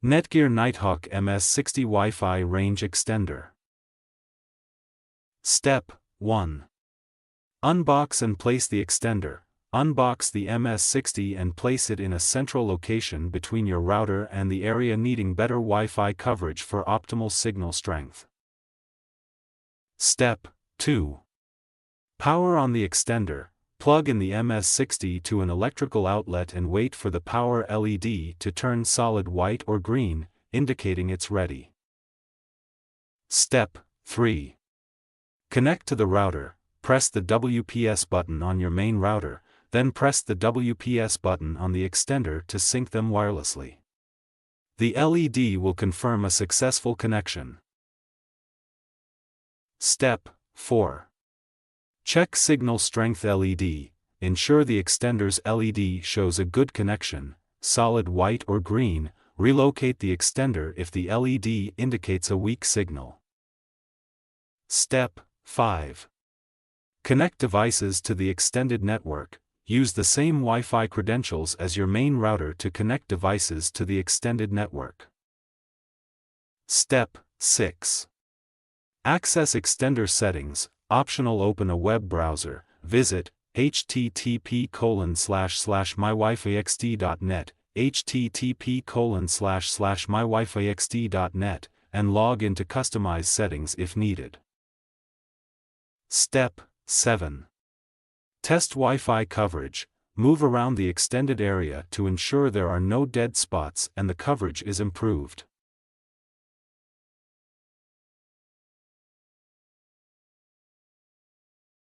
Netgear Nighthawk MS60 Wi-Fi Range Extender. Step 1. Unbox and place the extender. Unbox the MS60 and place it in a central location between your router and the area needing better Wi-Fi coverage for optimal signal strength. Step 2. Power on the extender. Plug in the MS60 to an electrical outlet and wait for the power LED to turn solid white or green, indicating it's ready. Step 3. Connect to the router. Press the WPS button on your main router, then press the WPS button on the extender to sync them wirelessly. The LED will confirm a successful connection. Step 4. Check signal strength LED. Ensure the extender's LED shows a good connection, solid white or green. Relocate the extender if the LED indicates a weak signal. Step 5. Connect devices to the extended network. Use the same Wi-Fi credentials as your main router to connect devices to the extended network. Step 6. Access extender settings. Optional, open a web browser. Visit http://mywifixd.net, http://mywifixd.net, and log in to customize settings if needed. Step 7. Test Wi-Fi coverage. Move around the extended area to ensure there are no dead spots and the coverage is improved.